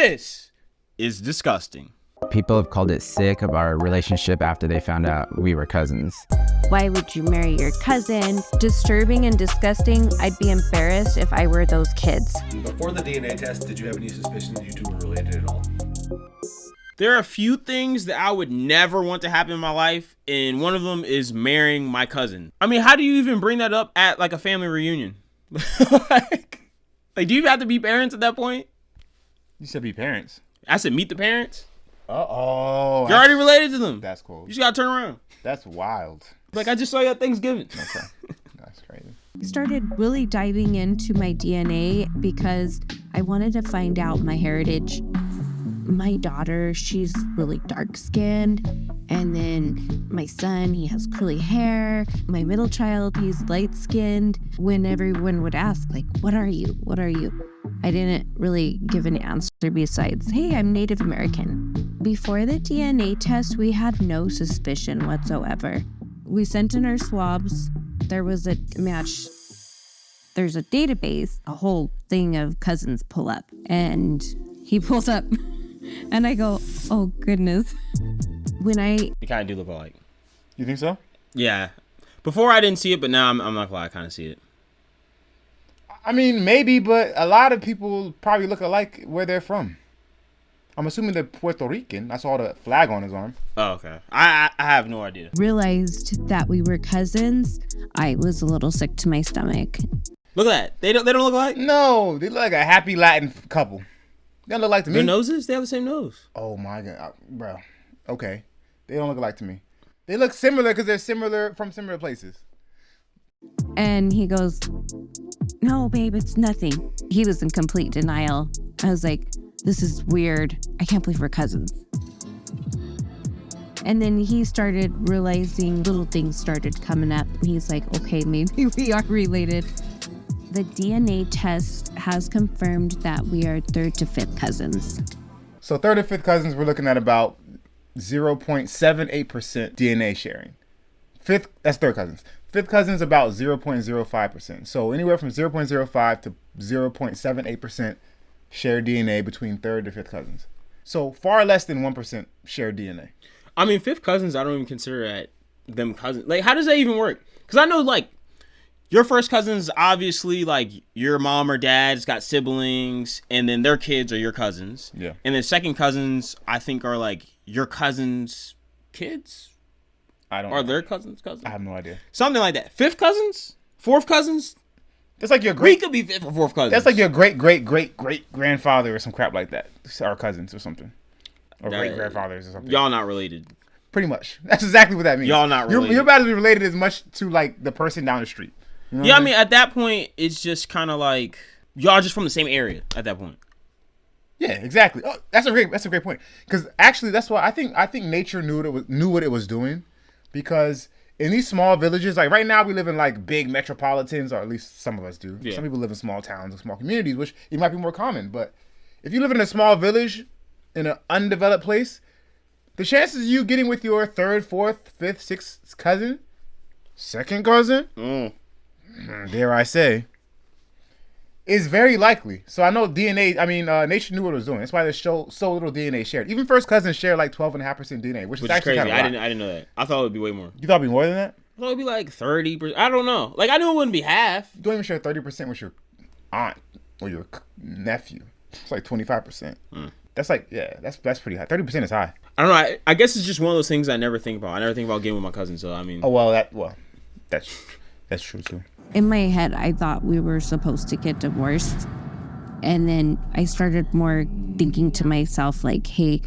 This is disgusting. People have called it sick of our relationship after they found out we were cousins. Why would you marry your cousin? Disturbing and disgusting. I'd be embarrassed if I were those kids. Before the DNA test, did you have any suspicion that you two were related at all? There are a few things that I would never want to happen in my life, and one of them is marrying my cousin. I mean, how do you even bring that up at like a family reunion? like, do you have to be parents at that point? You said be parents. I said meet the parents. Oh, You're already related to them. That's cool. You just gotta turn around. That's wild. Like, I just saw you at Thanksgiving. Okay. That's crazy. I started really diving into my DNA because I wanted to find out my heritage. My daughter, she's really dark skinned. And then my son, he has curly hair. My middle child, he's light skinned. When everyone would ask, like, what are you? What are you? I didn't really give an answer besides, hey, I'm Native American. Before the DNA test, we had no suspicion whatsoever. We sent in our swabs. There was a match. There's a database, a whole thing of cousins pull up. And he pulls up. And I go, oh, goodness. You kind of do look alike. You think so? Yeah. Before I didn't see it, but now I'm not gonna lie, I kind of see it. I mean, maybe, but a lot of people probably look alike where they're from. I'm assuming they're Puerto Rican. I saw the flag on his arm. Oh, okay. I have no idea. Realized that we were cousins. I was a little sick to my stomach. Look at that. They don't look alike? No, they look like a happy Latin couple. They don't look like to me. Their noses? They have the same nose. Oh my God, bro. Okay, they don't look alike to me. They look similar because they're similar from similar places. And he goes, no, babe, it's nothing. He was in complete denial. I was like, this is weird. I can't believe we're cousins. And then he started realizing little things started coming up. And he's like, okay, maybe we are related. The DNA test has confirmed that we are third to fifth cousins. So third and fifth cousins, we're looking at about 0.78% DNA sharing. That's third cousins. Fifth cousins, about 0.05%. So anywhere from 0.05 to 0.78% shared DNA between third and fifth cousins. So far less than 1% shared DNA. I mean, fifth cousins, I don't even consider that them cousins. Like, how does that even work? Because I know, like, your first cousins, obviously, like, your mom or dad's got siblings, and then their kids are your cousins. Yeah. And then second cousins, I think, are, like, your cousins' kids? Are their cousins? I have no idea. Something like that. Fifth cousins? Fourth cousins? That's like your We could be fifth or fourth cousins. That's like your great grandfather or some crap like that. Our cousins or something. Or great grandfathers or something. Y'all not related. Pretty much. That's exactly what that means. Y'all not related. You're about to be related as much to, like, the person down the street. You know Yeah, I mean, at that point, it's just kind of like y'all just from the same area at that point. Yeah, exactly. Oh, that's a great point. Because actually, that's why I think nature knew what it was doing, because in these small villages, like right now, we live in like big metropolitans, or at least some of us do. Yeah. Some people live in small towns and small communities, which it might be more common. But if you live in a small village in an undeveloped place, the chances of you getting with your third, fourth, fifth, sixth cousin, second cousin, dare I say, is very likely. So I know nature knew what it was doing. That's why there's so little DNA shared. Even first cousins share like 12.5% DNA, which is actually crazy. kind of I didn't know that. I thought it would be way more. You thought it'd be more than that? I thought it'd be like 30%. I don't know. Like, I knew it wouldn't be half. You don't even share 30% with your aunt or your nephew. It's like 25%. That's like, yeah, that's pretty high. 30% is high. I don't know. I guess it's just one of those things I never think about. I never think about getting with my cousin. So I mean, That's true too. In my head, I thought we were supposed to get divorced. And then I started more thinking to myself, like, hey,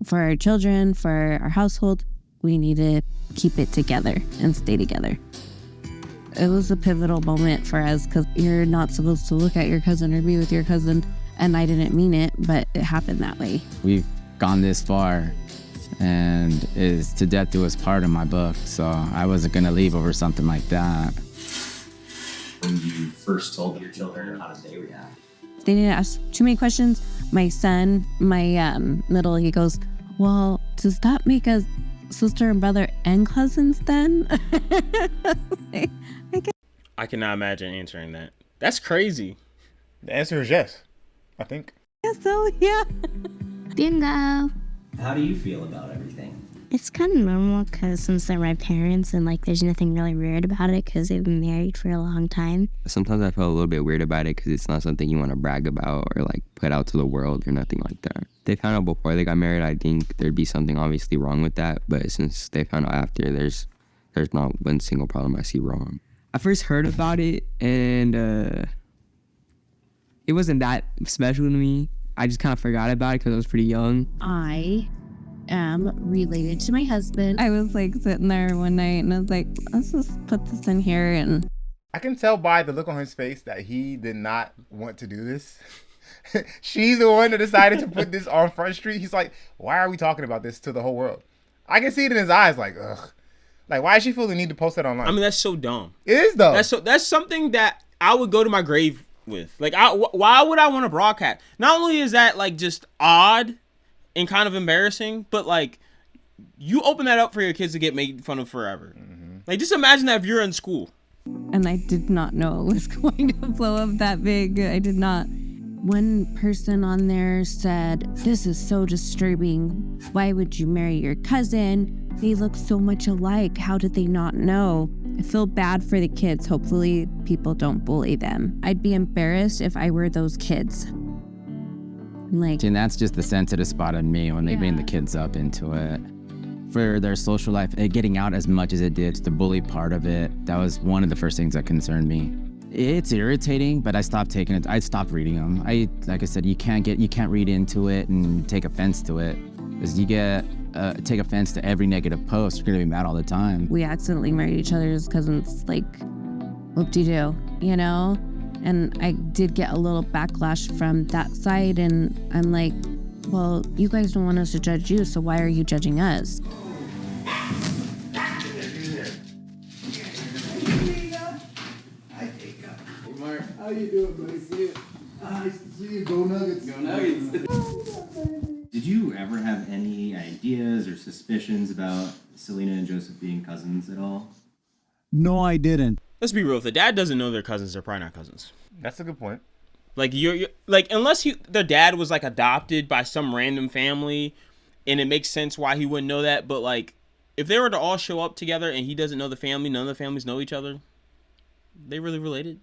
for our children, for our household, we need to keep it together and stay together. It was a pivotal moment for us because you're not supposed to look at your cousin or be with your cousin. And I didn't mean it, but it happened that way. We've gone this far, and is to death do us part in my book, so I wasn't going to leave over something like that. When you first told your children, how did they react? They didn't ask too many questions. My son, my middle, he goes, well, does that make us sister and brother and cousins then? I cannot imagine answering that. That's crazy. The answer is yes, I think. Yeah, so yeah. Bingo. How do you feel about everything? It's kind of normal because since they're my parents and like there's nothing really weird about it because they've been married for a long time. Sometimes I feel a little bit weird about it because it's not something you want to brag about or like put out to the world or nothing like that. They found out before they got married, I think there'd be something obviously wrong with that. But since they found out after, there's not one single problem I see wrong. I first heard about it and it wasn't that special to me. I just kind of forgot about it because I was pretty young. I am related to my husband. I was like sitting there one night and I was like, let's just put this in here. And I can tell by the look on his face that he did not want to do this. She's the one that decided to put this on Front Street. He's like, why are we talking about this to the whole world? I can see it in his eyes like, ugh. Like, why does she feel the need to post that online? I mean, that's so dumb. It is, though. That's something that I would go to my grave with. Like, why would I want to broadcast? Not only is that like just odd and kind of embarrassing, but like you open that up for your kids to get made fun of forever. Mm-hmm. Like, just imagine that if you're in school. And I did not know it was going to blow up that big. I did not. One person on there said, this is so disturbing. Why would you marry your cousin? They look so much alike. How did they not know? I feel bad for the kids. Hopefully people don't bully them. I'd be embarrassed if I were those kids. Like, And that's just the sensitive spot on me when they bring the kids up into it. For their social life, it getting out as much as it did, the bully part of it, that was one of the first things that concerned me. It's irritating, but I stopped taking it. I stopped reading them. Like I said, you can't read into it and take offense to it. Because you take offense to every negative post, you're gonna be mad all the time. we accidentally married each other's cousins, like, whoop-de-doo, you know? And I did get a little backlash from that side, and I'm like, well, you guys don't want us to judge you, so why are you judging us? How you doing, buddy? See you. Nice to see you. Go Nuggets. Go Nuggets. Did you ever have any ideas or suspicions about Selena and Joseph being cousins at all? No, I didn't. Let's be real. If the dad doesn't know they're cousins, they're probably not cousins. That's a good point. Like you're like, unless their dad was like adopted by some random family, and it makes sense why he wouldn't know that. But like, if they were to all show up together and he doesn't know the family, none of the families know each other, they really related?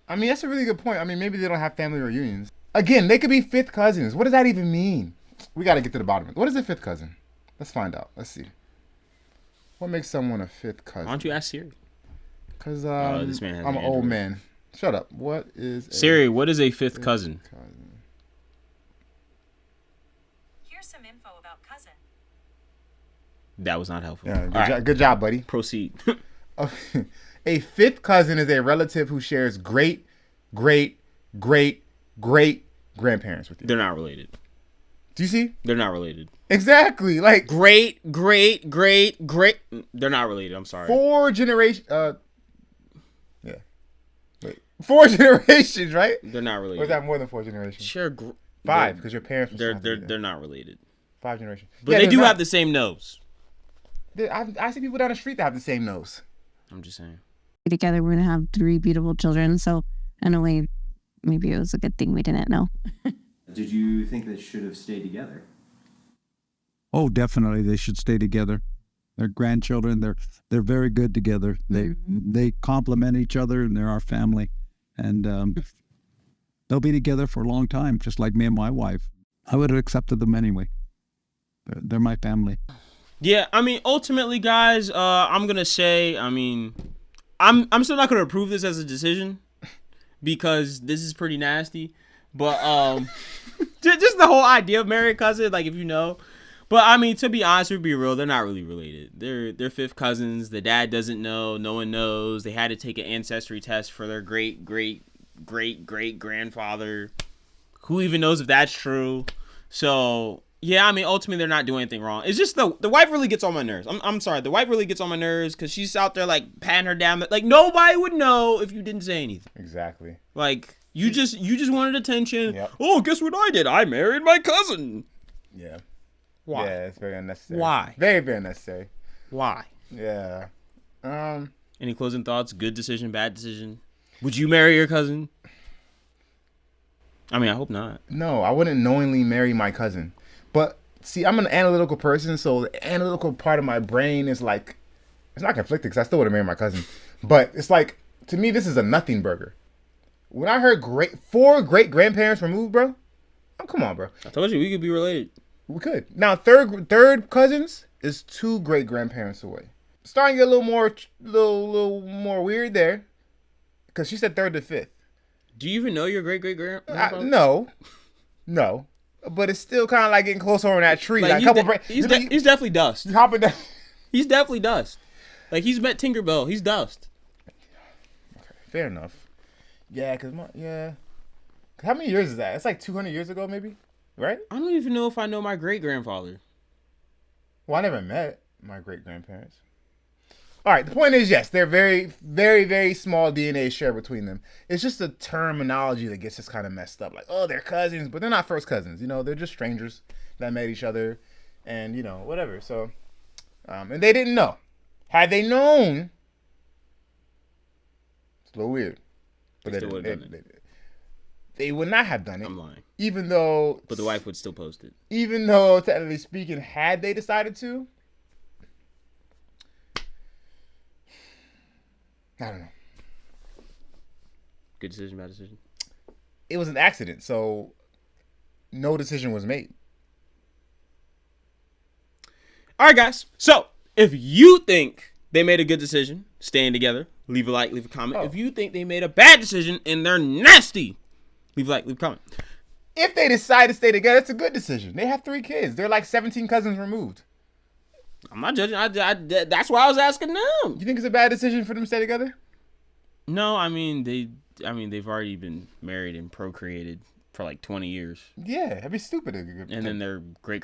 I mean, that's a really good point. I mean, maybe they don't have family reunions. Again, they could be fifth cousins. What does that even mean? We got to get to the bottom of it. What is a fifth cousin? Let's find out. Let's see. What makes someone a fifth cousin? Why don't you ask Siri? Because this man has I'm an an old Android. man. Shut up. What is Siri, what is a fifth cousin? Here's some info about cousin. That was not helpful. Yeah, All right, good job, buddy. proceed. A fifth cousin is a relative who shares great grandparents with you. They're not related. Do you see? They're not related. Exactly. Like Great. They're not related. I'm sorry. 4 generations. Yeah. Wait. 4 generations, right? They're not Or related. is that more than 4 generations? Share 5, because your parents were still They're together. not related. 5 generations. But Yeah, they they're do not. have the same nose. I see people down the street that have the same nose. I'm just saying. Together, we're going to have 3 beautiful children. So, in a way, maybe it was a good thing we didn't know. Did you think they should have stayed together? Oh, definitely, they should stay together. They're grandchildren. They're very good together. They complement each other, and they're our family. And they'll be together for a long time, just like me and my wife. I would have accepted them anyway. They're my family. Yeah, I mean, ultimately, guys, I'm gonna say, I mean, I'm still not gonna approve this as a decision because this is pretty nasty. But just the whole idea of married cousin, like if you know. But I mean, to be honest, to be real, they're not really related. They're fifth cousins. The dad doesn't know. No one knows. They had to take an ancestry test for their great grandfather. Who even knows if that's true? So yeah, I mean, ultimately they're not doing anything wrong. It's just the wife really gets on my nerves. I'm sorry, the wife really gets on my nerves because she's out there like patting her down. Like nobody would know if you didn't say anything. Exactly. Like you just wanted attention. Yep. Oh, guess what I did? I married my cousin. Yeah. Why? Yeah, it's very unnecessary. Why? Very, very unnecessary. Why? Yeah. Any closing thoughts? Good decision, bad decision? Would you marry your cousin? I mean, I hope not. No, I wouldn't knowingly marry my cousin. But see, I'm an analytical person, so the analytical part of my brain is like, it's not conflicted because I still would have married my cousin. But it's like, to me, this is a nothing burger. When I heard 4 great grandparents removed, bro, oh, come on, bro. I told you we could be related. We could. Now, third cousins is 2 great grandparents away. Starting to get a little more weird there, because she said 3rd to 5th. Do you even know your great grandfather? No, but it's still kind of like getting closer on that tree. Like he's definitely dust. He's hopping down. He's definitely dust. Like he's met Tinkerbell. He's dust. Okay, fair enough. Yeah, how many years is that? It's like 200 years ago, maybe, right? I don't even know if I know my great grandfather. Well, I never met my great grandparents. All right, the point is, yes, they're very, very, very small DNA share between them. It's just the terminology that gets us kind of messed up. Like, oh, they're cousins, but they're not first cousins. You know, they're just strangers that met each other and, you know, whatever. So, and they didn't know. Had they known, it's a little weird. But they would not have done it. I'm lying. Even though... But the wife would still post it. Even though, technically speaking, had they decided to... I don't know. Good decision, bad decision? It was an accident, so no decision was made. All right, guys. So, if you think they made a good decision staying together, leave a like, leave a comment. Oh. If you think they made a bad decision and they're nasty, leave a like, leave a comment. If they decide to stay together, it's a good decision. They have 3 kids. They're like 17 cousins removed. I'm not judging. That's why I was asking them. You think it's a bad decision for them to stay together? No, I mean they've already been married and procreated for like 20 years. Yeah, that'd be stupid. And then their great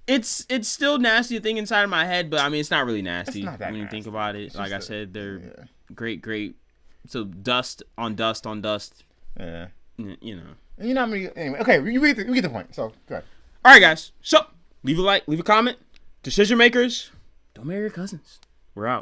it's still nasty thing inside of my head, but I mean it's not really nasty It's not that when you nasty. think about it. Like I said, they're great. So dust on dust on dust. Yeah. You know. And you know how many? Anyway, okay, we get the point. So go ahead. All right, guys. So leave a like, leave a comment. Decision makers, don't marry your cousins.